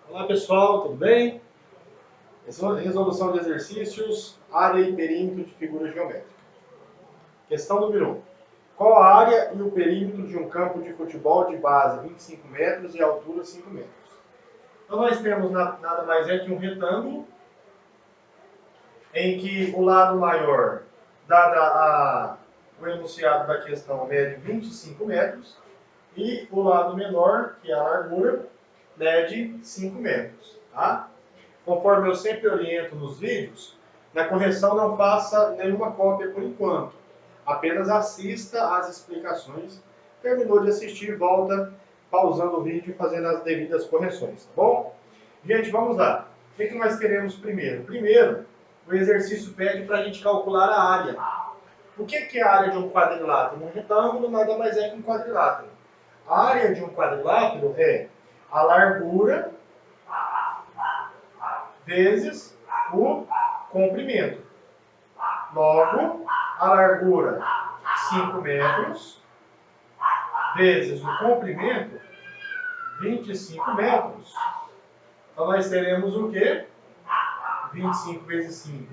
Olá pessoal, tudo bem? Resolução de exercícios, área e perímetro de figura geométrica. Questão número 1. Qual a área e o perímetro de um campo de futebol de base 25 metros e altura 5 metros? Então nós temos nada mais que um retângulo em que o lado maior, dada o enunciado da questão, mede 25 metros e o lado menor, que é a largura, mede 5 metros. Tá? Conforme eu sempre oriento nos vídeos, na correção não faça nenhuma cópia por enquanto. Apenas assista às explicações. Terminou de assistir, volta pausando o vídeo e fazendo as devidas correções, tá bom? Gente, vamos lá. O que nós queremos primeiro? Primeiro, o exercício pede para a gente calcular a área. O que é a área de um quadrilátero? Um retângulo nada mais é que um quadrilátero. A área de um quadrilátero é a largura vezes o comprimento. Logo, a largura 5 metros vezes o comprimento 25 metros. Então nós teremos o quê? 25 vezes 5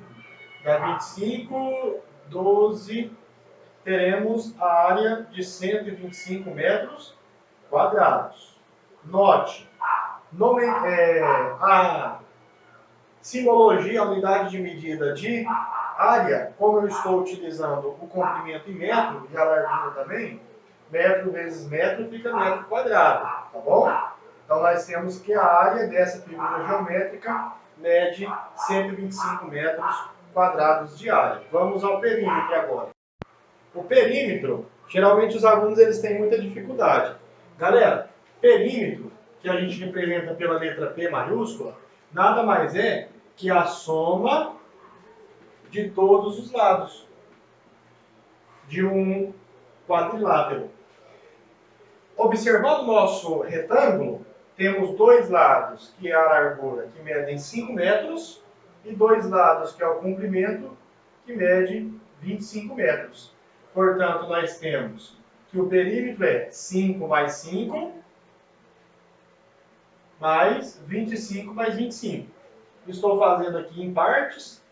dá 25, 12. Teremos a área de 125 metros quadrados. Note, a simbologia, a unidade de medida de área, como eu estou utilizando o comprimento em metro e a largura também, metro vezes metro fica metro quadrado, tá bom? Então nós temos que a área dessa figura geométrica mede 125 metros quadrados de área. Vamos ao perímetro agora. O perímetro, geralmente os alunos eles têm muita dificuldade. Galera, perímetro, que a gente representa pela letra P maiúscula, nada mais é que a soma de todos os lados de um quadrilátero. Observando o nosso retângulo, temos dois lados, que é a largura, que medem 5 metros, e dois lados, que é o comprimento, que mede 25 metros. Portanto, nós temos que o perímetro é 5 mais 5, mais 25 mais 25. Estou fazendo aqui em partes,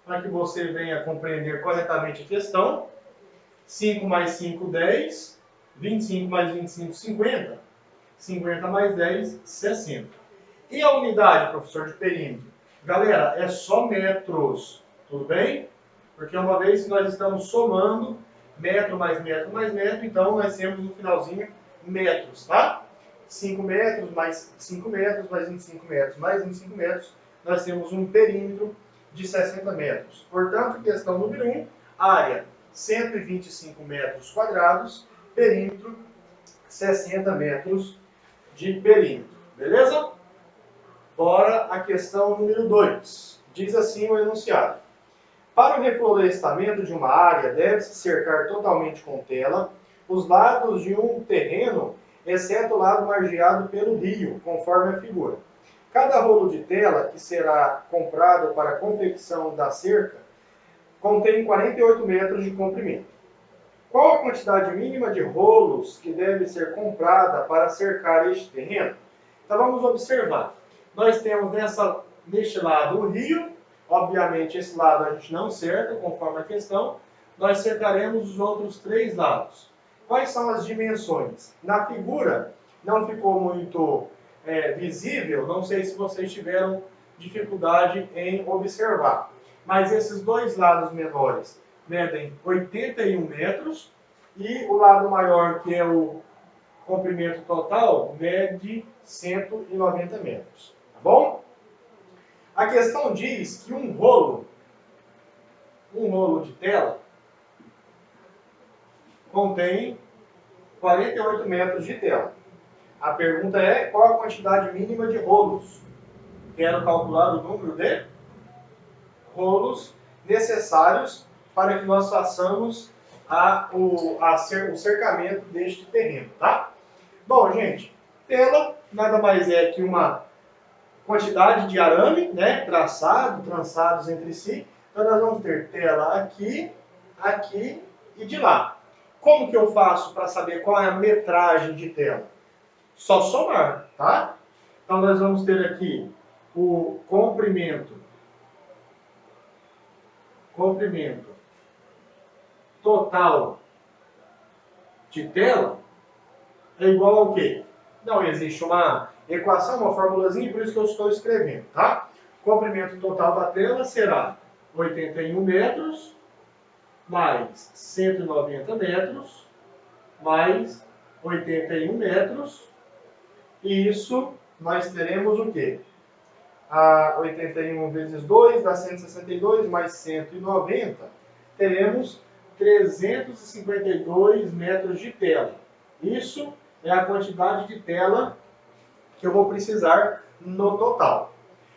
para que você venha compreender corretamente a questão. 5 mais 5, 10. 25 mais 25, 50. 50 mais 10, 60. E a unidade, professor, de perímetro? Galera, é só metros, tudo bem? Porque uma vez que nós estamos somando metro mais metro mais metro, então nós temos no finalzinho metros, tá? 5 metros mais 5 metros mais 25 metros mais 25 metros, nós temos um perímetro de 60 metros. Portanto, questão número 1, área 125 metros quadrados, perímetro 60 metros de perímetro. Beleza? Bora a questão número 2. Diz assim o enunciado. Para o reflorestamento de uma área, deve-se cercar totalmente com tela os lados de um terreno, exceto o lado margeado pelo rio, conforme a figura. Cada rolo de tela que será comprado para a confecção da cerca contém 48 metros de comprimento. Qual a quantidade mínima de rolos que deve ser comprada para cercar este terreno? Então vamos observar. Nós temos neste lado o rio, obviamente esse lado a gente não cerca, conforme a questão. Nós cercaremos os outros três lados. Quais são as dimensões? Na figura não ficou muito visível, não sei se vocês tiveram dificuldade em observar. Mas esses dois lados menores medem 81 metros e o lado maior, que é o comprimento total, mede 190 metros. Tá bom? A questão diz que um rolo de tela contém 48 metros de tela. A pergunta é qual a quantidade mínima de rolos? Quero calcular o número de rolos necessários para que nós façamos o cercamento deste terreno, tá? Bom, gente, tela nada mais é que uma quantidade de arame, né, trançados entre si. Então nós vamos ter tela aqui, aqui e de lá. Como que eu faço para saber qual é a metragem de tela? Só somar, tá? Então, nós vamos ter aqui o comprimento total de tela é igual ao quê? Não existe uma equação, uma formulazinha, por isso que eu estou escrevendo, tá? O comprimento total da tela será 81 metros mais 190 metros mais 81 metros. E isso nós teremos o quê? 81 vezes 2 dá 162 mais 190. Teremos 352 metros de tela. Isso é a quantidade de tela que eu vou precisar no total.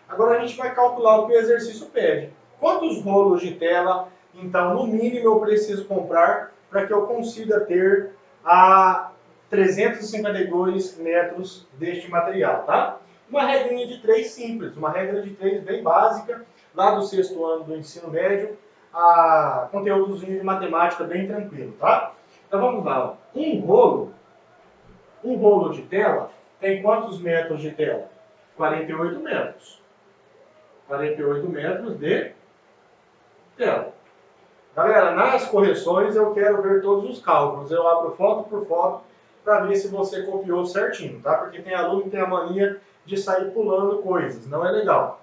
Agora a gente vai calcular o que o exercício pede. Quantos rolos de tela, então, no mínimo eu preciso comprar para que eu consiga ter a 352 metros deste material, tá? Uma regrinha de 3 simples, uma regra de 3 bem básica, lá do 6º ano do ensino médio, conteúdozinho de matemática bem tranquilo, tá? Então vamos lá, ó. Um rolo de tela tem quantos metros de tela? 48 metros. 48 metros de tela. Galera, nas correções eu quero ver todos os cálculos. Eu abro foto por foto para ver se você copiou certinho, tá? Porque tem aluno que tem a mania de sair pulando coisas. Não é legal.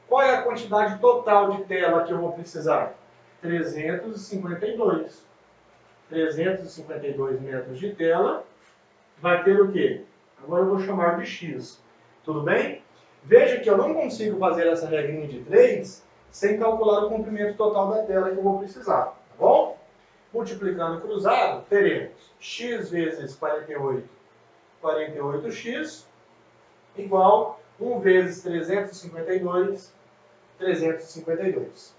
Qual é a quantidade total de tela que eu vou precisar? 352. 352 metros de tela vai ter o quê? Agora eu vou chamar de x. Tudo bem? Veja que eu não consigo fazer essa regrinha de 3 sem calcular o comprimento total da tela que eu vou precisar. Tá bom? Multiplicando cruzado, teremos x vezes 48, 48x, igual 1 vezes 352, 352.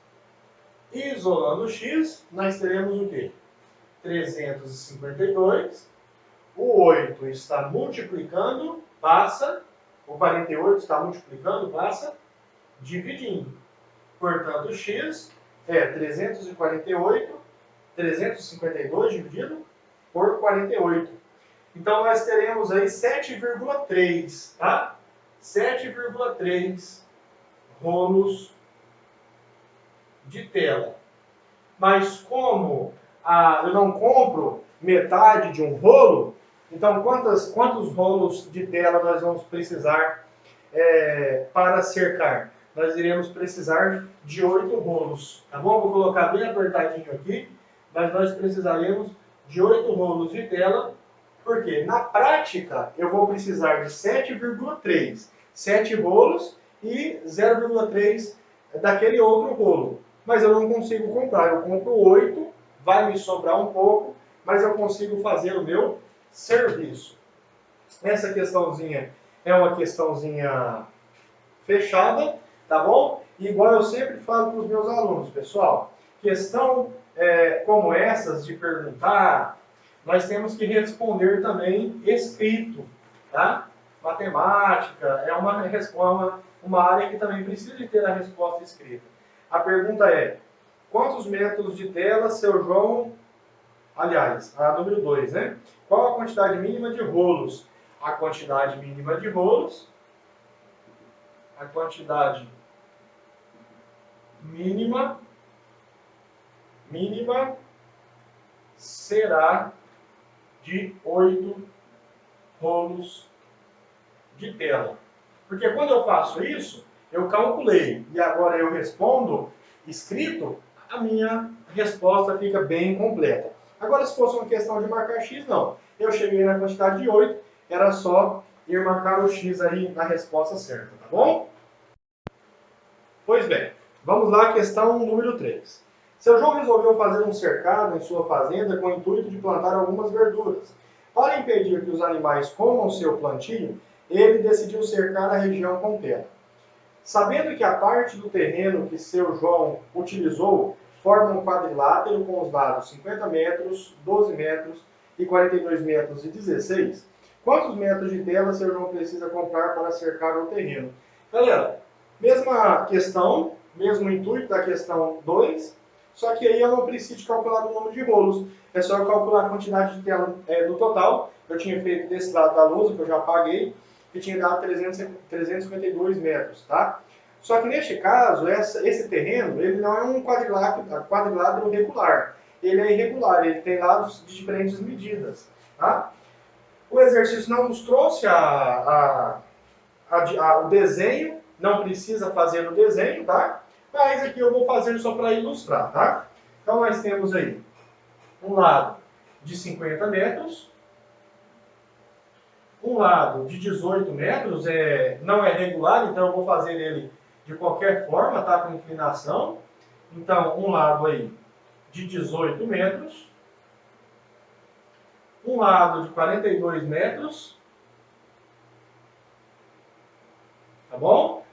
Isolando x, nós teremos o quê? 352. O 8 está multiplicando, passa. O 48 está multiplicando, passa. Dividindo. Portanto, x é 348, 352 dividido por 48. Então, nós teremos aí 7,3, tá? 7,3 rolos de tela. Mas como eu não compro metade de um rolo, então quantos rolos de tela nós vamos precisar para cercar? Nós iremos precisar de 8 rolos, tá bom? Vou colocar bem apertadinho aqui, mas nós precisaremos de 8 rolos de tela, porque na prática eu vou precisar de 7,3, 7 rolos e 0,3 daquele outro rolo. Mas eu não consigo comprar, eu compro 8, vai me sobrar um pouco, mas eu consigo fazer o meu serviço. Essa questãozinha é uma questãozinha fechada, tá bom? Igual eu sempre falo para os meus alunos, pessoal, questão como essas de perguntar, nós temos que responder também escrito, tá? Matemática é uma área que também precisa de ter a resposta escrita. A pergunta é, quantos metros de tela seu João... Aliás, a número 2, né? Qual a quantidade mínima de rolos? A quantidade mínima de rolos... A quantidade mínima será de 8 rolos de tela. Porque quando eu faço isso, eu calculei e agora eu respondo escrito, a minha resposta fica bem completa. Agora, se fosse uma questão de marcar x, não. Eu cheguei na quantidade de 8, era só ir marcar o x aí na resposta certa, tá bom? Pois bem, vamos lá, questão número 3. Seu João resolveu fazer um cercado em sua fazenda com o intuito de plantar algumas verduras. Para impedir que os animais comam seu plantio, ele decidiu cercar a região com terra. Sabendo que a parte do terreno que seu João utilizou forma um quadrilátero com os lados 50 metros, 12 metros e 42 metros e 16, quantos metros de tela seu João precisa comprar para cercar o terreno? Galera, mesma questão, mesmo intuito da questão 2, só que aí eu não preciso calcular o número de rolos. É só eu calcular a quantidade de tela no total. Eu tinha feito desse lado da lousa, que eu já apaguei. que tinha dado 352 metros, tá? Só que neste caso, esse terreno, ele não é um quadrilátero regular. Ele é irregular, ele tem lados de diferentes medidas, tá? O exercício não nos trouxe o desenho, não precisa fazer o desenho, tá? Mas aqui eu vou fazer só para ilustrar, tá? Então nós temos aí um lado de 50 metros, um lado de 18 metros, não é regular, então eu vou fazer ele de qualquer forma, tá? Com inclinação. Então, um lado aí de 18 metros, um lado de 42 metros, tá bom?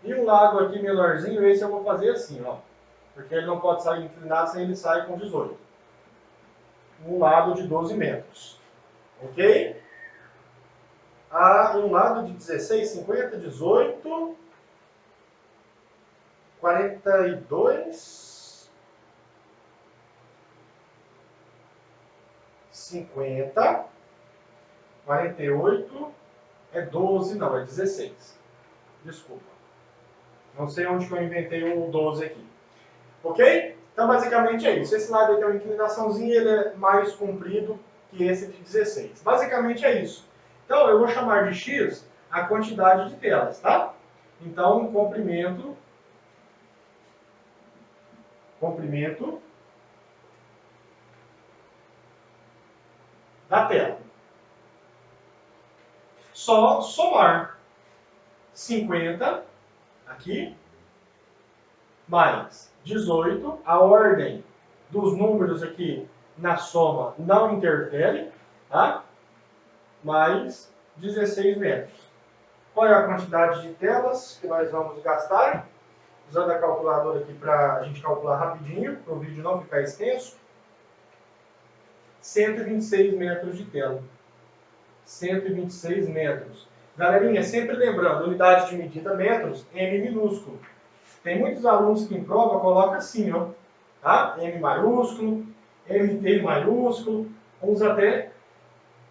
E um lado aqui menorzinho, esse eu vou fazer assim, ó, porque ele não pode sair inclinado sem ele sair com 18. Um lado de 12 metros, ok? Um lado de 16, 50, 18, 42, 50, 48, é 12, não, é 16. Desculpa. Não sei onde que eu inventei o 12 aqui. Ok? Então, basicamente é isso. Esse lado aqui tem uma inclinaçãozinha, ele é mais comprido que esse de 16. Basicamente é isso. Então, eu vou chamar de x a quantidade de telas, tá? Então, comprimento da tela. Só somar 50 aqui mais 18. A ordem dos números aqui na soma não interfere, tá? Mais 16 metros. Qual é a quantidade de telas que nós vamos gastar? Usando a calculadora aqui para a gente calcular rapidinho, para o vídeo não ficar extenso. 126 metros de tela. 126 metros. Galerinha, sempre lembrando, unidade de medida metros, M minúsculo. Tem muitos alunos que em prova colocam assim, ó, tá? M maiúsculo, MT maiúsculo, uns até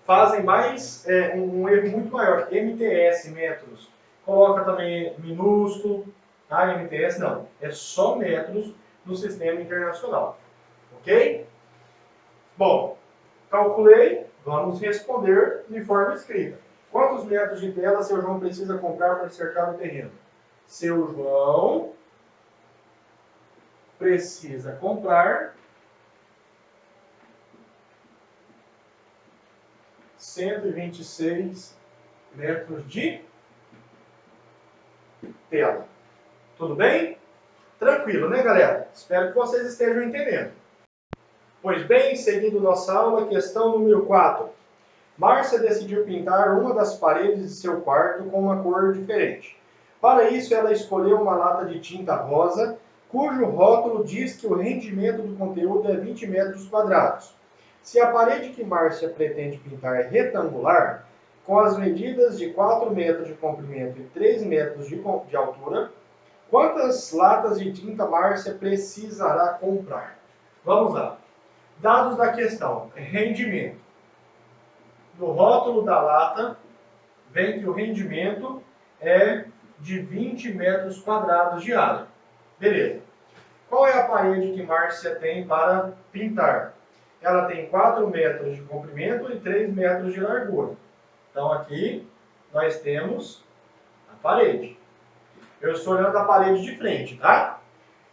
fazem mais, um erro muito maior, MTS, metros. Coloca também minúsculo, tá? MTS não, é só metros no sistema internacional, ok? Bom, calculei, vamos responder de forma escrita. Quantos metros de tela seu João precisa comprar para cercar o terreno? Seu João precisa comprar 126 metros de tela. Tudo bem? Tranquilo, né, galera? Espero que vocês estejam entendendo. Pois bem, seguindo nossa aula, questão número 4. Márcia decidiu pintar uma das paredes de seu quarto com uma cor diferente. Para isso, ela escolheu uma lata de tinta rosa, cujo rótulo diz que o rendimento do conteúdo é 20 metros quadrados. Se a parede que Márcia pretende pintar é retangular, com as medidas de 4 metros de comprimento e 3 metros de altura, quantas latas de tinta Márcia precisará comprar? Vamos lá. Dados da questão. Rendimento. No rótulo da lata, vem que o rendimento é de 20 metros quadrados de área. Beleza. Qual é a parede que Márcia tem para pintar? Ela tem 4 metros de comprimento e 3 metros de largura. Então aqui nós temos a parede. Eu estou olhando a parede de frente, tá?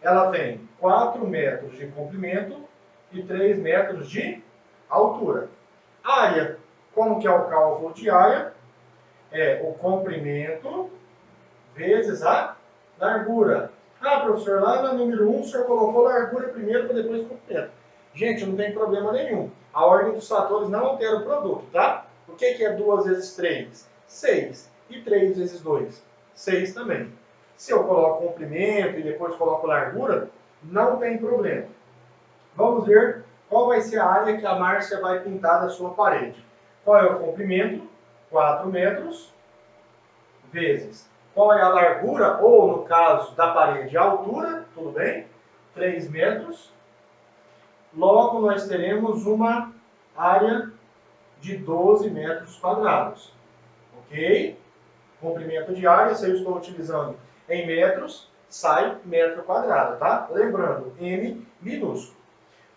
Ela tem 4 metros de comprimento e 3 metros de altura. Área. Como que é o cálculo de área? É o comprimento vezes a largura. Ah, professor, lá no número 1 o senhor colocou largura primeiro para depois comprimento. Gente, não tem problema nenhum. A ordem dos fatores não altera o produto, tá? O que é 2 vezes 3? 6. E 3 vezes 2? 6 também. Se eu coloco comprimento e depois coloco largura, não tem problema. Vamos ver qual vai ser a área que a Márcia vai pintar da sua parede. Qual é o comprimento? 4 metros. Vezes. Qual é a largura? Ou, no caso da parede, a altura. Tudo bem? 3 metros. Logo, nós teremos uma área de 12 metros quadrados. Ok? Comprimento de área, se eu estou utilizando em metros, sai metro quadrado, tá? Lembrando, M minúsculo.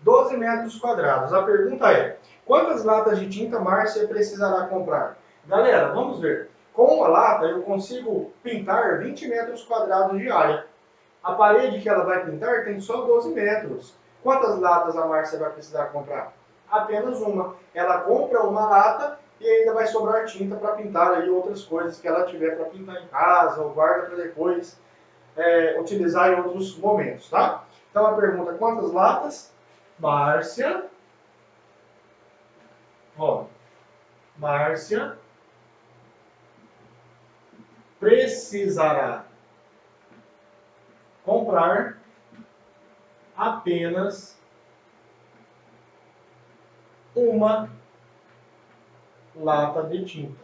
12 metros quadrados. A pergunta é, quantas latas de tinta Márcia precisará comprar? Galera, vamos ver. Com uma lata eu consigo pintar 20 metros quadrados de área. A parede que ela vai pintar tem só 12 metros. Quantas latas a Márcia vai precisar comprar? Apenas uma. Ela compra uma lata e ainda vai sobrar tinta para pintar aí outras coisas que ela tiver para pintar em casa ou guarda para depois utilizar em outros momentos, tá? Então a pergunta, quantas latas? Márcia, Márcia precisará comprar apenas uma lata de tinta.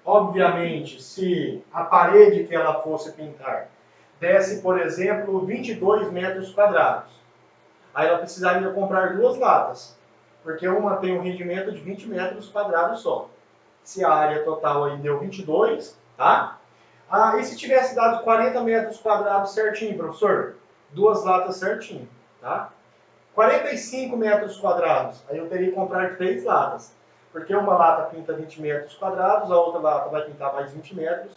Obviamente, se a parede que ela fosse pintar desse, por exemplo, 22 metros quadrados, aí ela precisaria comprar duas latas, porque uma tem um rendimento de 20 metros quadrados só. Se a área total aí deu 22, tá? E se tivesse dado 40 metros quadrados certinho, professor? Duas latas certinho, tá? 45 metros quadrados, aí eu teria que comprar 3 latas. Porque uma lata pinta 20 metros quadrados, a outra lata vai pintar mais 20 metros.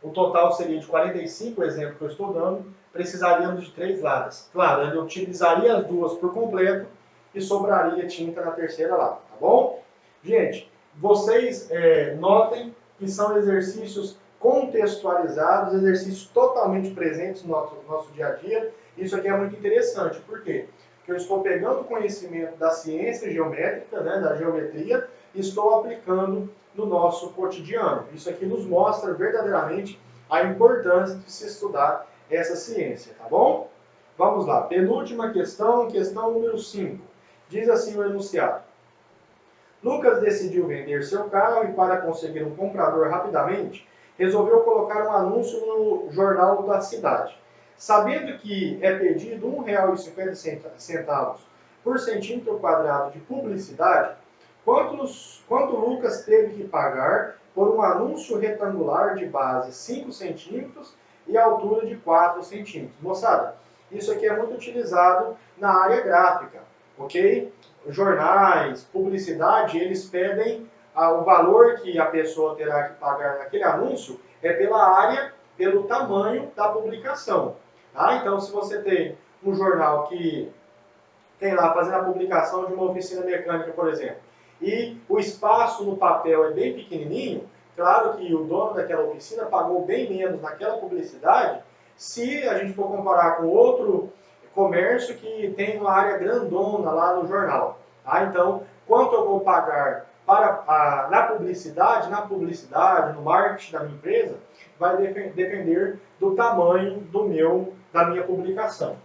O total seria de 45, o exemplo que eu estou dando, precisaríamos de 3 latas. Claro, ele utilizaria as duas por completo e sobraria tinta na terceira lata, tá bom? Gente, vocês notem que são exercícios contextualizados, exercícios totalmente presentes no nosso dia a dia. Isso aqui é muito interessante, por quê? Porque eu estou pegando conhecimento da ciência geométrica, né, da geometria, e estou aplicando no nosso cotidiano. Isso aqui nos mostra verdadeiramente a importância de se estudar essa ciência, tá bom? Vamos lá, penúltima questão, questão número 5. Diz assim o enunciado. Lucas decidiu vender seu carro e, para conseguir um comprador rapidamente, resolveu colocar um anúncio no jornal da cidade. Sabendo que é pedido R$ 1,50 por centímetro quadrado de publicidade, quanto Lucas teve que pagar por um anúncio retangular de base 5 centímetros e altura de 4 centímetros? Moçada, isso aqui é muito utilizado na área gráfica, ok? Jornais, publicidade, eles pedem o valor que a pessoa terá que pagar naquele anúncio é pela área, pelo tamanho da publicação. Tá? Então, se você tem um jornal que tem lá fazendo a publicação de uma oficina mecânica, por exemplo, e o espaço no papel é bem pequenininho, claro que o dono daquela oficina pagou bem menos naquela publicidade, se a gente for comparar com outro comércio que tem uma área grandona lá no jornal. Tá? Então, quanto eu vou pagar na publicidade, no marketing da minha empresa, vai depender do tamanho da minha publicação.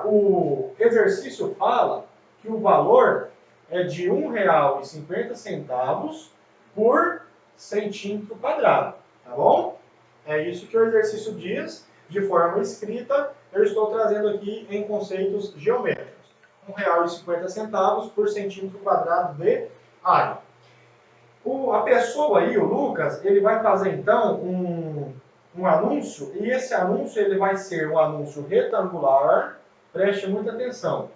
O exercício fala que o valor é de R$ 1,50 por centímetro quadrado, tá bom? É isso que o exercício diz, de forma escrita, eu estou trazendo aqui em conceitos geométricos. R$ 1,50 por centímetro quadrado de área. A pessoa aí, o Lucas, ele vai fazer então um anúncio, e esse anúncio ele vai ser um anúncio retangular, preste muita atenção,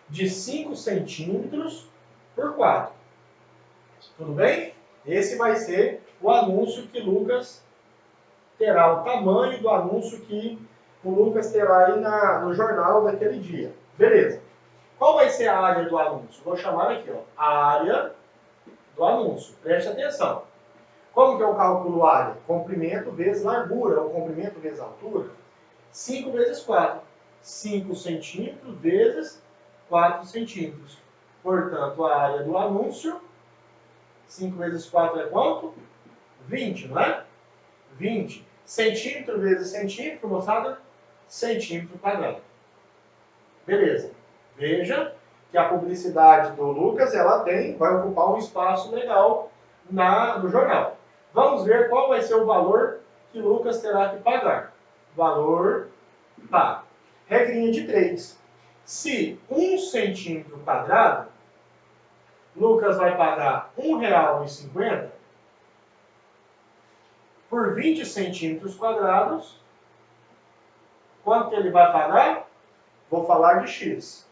de 5 centímetros por 4. Tudo bem? Esse vai ser o anúncio que Lucas terá, o tamanho do anúncio que o Lucas terá aí no jornal daquele dia. Beleza. Qual vai ser a área do anúncio? Vou chamar aqui, ó, a área do anúncio. Preste atenção. Como que eu calculo a área? Comprimento vezes largura, ou comprimento vezes altura. 5 vezes 4. 5 centímetros vezes 4 centímetros. Portanto, a área do anúncio, 5 vezes 4 é quanto? 20, não é? 20. Centímetro vezes centímetro, moçada? Centímetro quadrado. Beleza. Veja que a publicidade do Lucas, vai ocupar um espaço legal no jornal. Vamos ver qual vai ser o valor que Lucas terá que pagar. Valor pago. Regrinha de 3. Se 1 centímetro quadrado, Lucas vai pagar R$ 1,50, por 20 centímetros quadrados, quanto que ele vai pagar? Vou falar de x.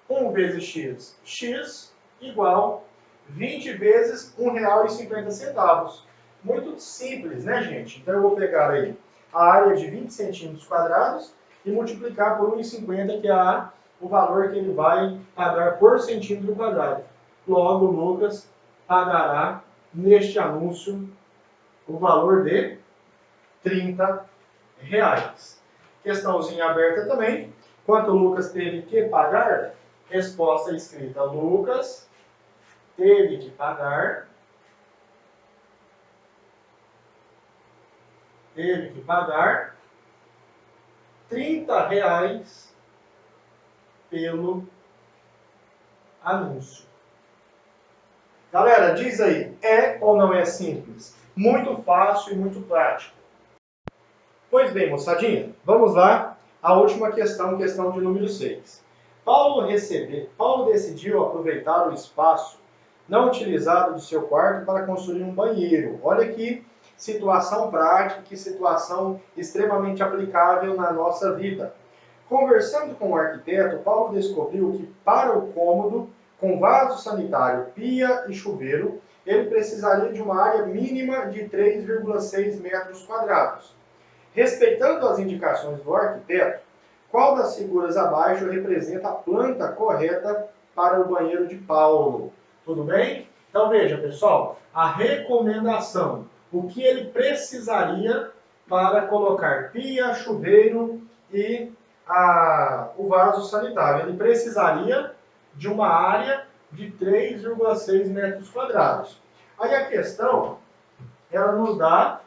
1 vezes x, x igual 20 vezes R$ 1,50. Muito simples, né, gente? Então eu vou pegar aí a área de 20 centímetros quadrados e multiplicar por 1,50, que é o valor que ele vai pagar por centímetro quadrado. Logo, o Lucas pagará neste anúncio o valor de R$ 30. Questãozinha aberta também. Quanto o Lucas teve que pagar? Resposta escrita: Lucas teve que pagar R$ 30 pelo anúncio. Galera, diz aí, é ou não é simples? Muito fácil e muito prático. Pois bem, moçadinha, vamos lá. A última questão, questão de número 6. Paulo decidiu aproveitar o espaço não utilizado do seu quarto para construir um banheiro. Olha que situação prática, que situação extremamente aplicável na nossa vida. Conversando com o arquiteto, Paulo descobriu que para o cômodo, com vaso sanitário, pia e chuveiro, ele precisaria de uma área mínima de 3,6 metros quadrados. Respeitando as indicações do arquiteto, qual das figuras abaixo representa a planta correta para o banheiro de Paulo? Tudo bem? Então veja, pessoal, a recomendação, o que ele precisaria para colocar pia, chuveiro e o vaso sanitário. Ele precisaria de uma área de 3,6 metros quadrados. Aí a questão, ela nos dá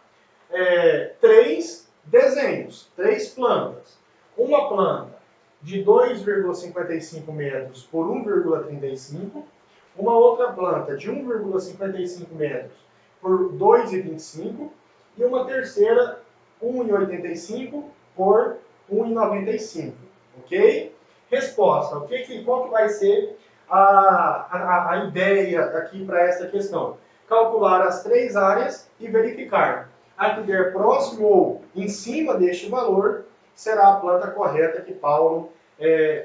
três desenhos, três plantas. Uma planta de 2,55 metros por 1,35, uma outra planta de 1,55 metros por 2,25 e uma terceira 1,85 por 1,95, ok? Resposta, qual que vai ser a ideia aqui para essa questão? Calcular as três áreas e verificar. A que der próximo ou em cima deste valor será a planta correta que Paulo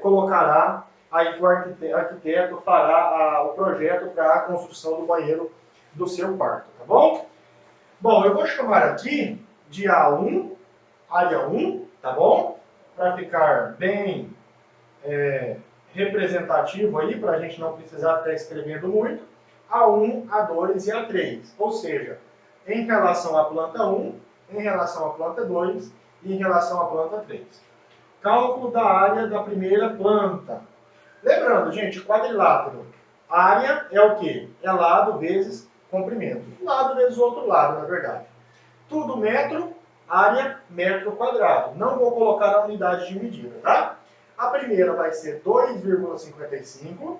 colocará, aí que o arquiteto fará o projeto para a construção do banheiro do seu quarto, tá bom? Bom, eu vou chamar aqui de A1, área 1, tá bom? Para ficar bem representativo aí, para a gente não precisar ficar escrevendo muito, A1, A2 e A3. Ou seja, em relação à planta 1, em relação à planta 2 e em relação à planta 3. Cálculo da área da primeira planta. Lembrando, gente, quadrilátero. Área é o quê? É lado vezes comprimento. Lado vezes o outro lado, na verdade. Tudo metro, área metro quadrado. Não vou colocar a unidade de medida, tá? A primeira vai ser 2,55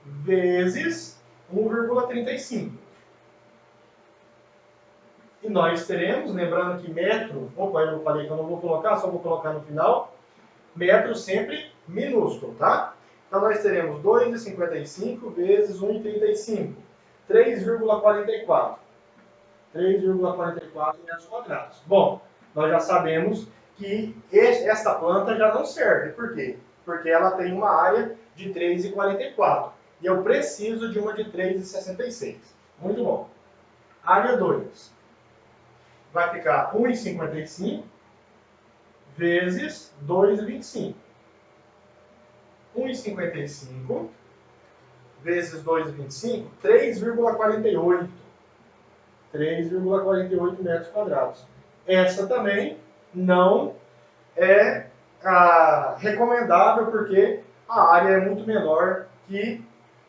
vezes 1,35. E nós teremos, lembrando que metro, eu falei que eu não vou colocar, só vou colocar no final, metro sempre minúsculo, tá? Então nós teremos 2,55 vezes 1,35, 3,44. 3,44 metros quadrados. Bom, nós já sabemos que esta planta já não serve. Por quê? Porque ela tem uma área de 3,44. E eu preciso de uma de 3,66. Muito bom. Área 2. Vai ficar 1,55 vezes 2,25. 1,55 vezes 2,25, 3,48. 3,48 metros quadrados. Essa também não é recomendável porque a área é muito menor que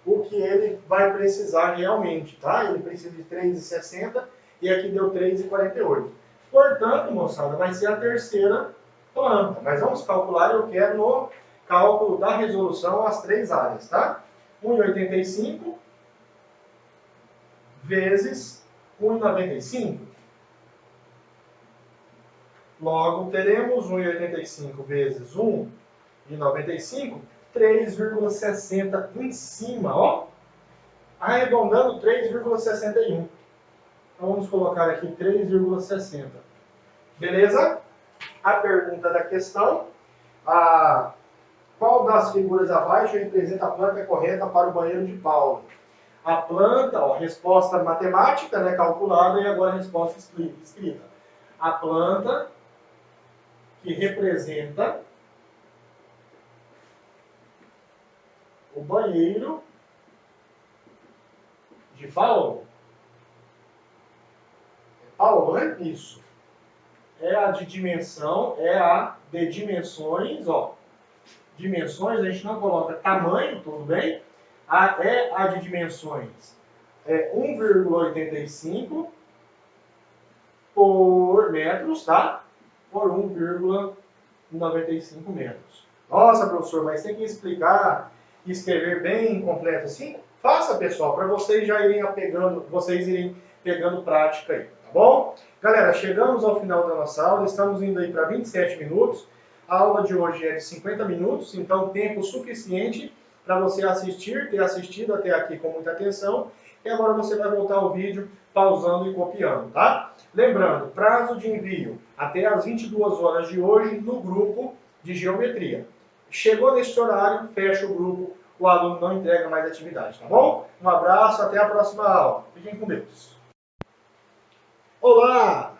o que ele vai precisar realmente, tá? Ele precisa de 3,60 e aqui deu 3,48. Portanto, moçada, vai ser a terceira planta. Mas vamos calcular, eu quero no cálculo da resolução as três áreas, tá? 1,85 vezes 1,95. Logo, teremos 1,85 vezes 1,95, 3,60 em cima, ó. Arredondando, 3,61. Então vamos colocar aqui 3,60. Beleza? A pergunta da questão. Qual das figuras abaixo representa a planta correta para o banheiro de Paulo? A planta, ó, resposta matemática, né, calculada, e agora a resposta escrita. A planta que representa o banheiro de Paulo. Paulo, né? Isso. É a de dimensão, é a de dimensões, ó. Dimensões, a gente não coloca tamanho, tudo bem? É a de dimensões 1,85 por metros, tá? Por 1,95 metros. Nossa, professor, mas tem que explicar e escrever bem completo assim? Faça, pessoal, para vocês já irem pegando prática aí, tá bom? Galera, chegamos ao final da nossa aula, estamos indo aí para 27 minutos. A aula de hoje é de 50 minutos, então tempo suficiente para você ter assistido até aqui com muita atenção. E agora você vai voltar ao vídeo pausando e copiando, tá? Lembrando, prazo de envio até às 22 horas de hoje no grupo de geometria. Chegou neste horário, fecha o grupo, o aluno não entrega mais atividade, tá bom? Um abraço, até a próxima aula. Fiquem com Deus. Olá!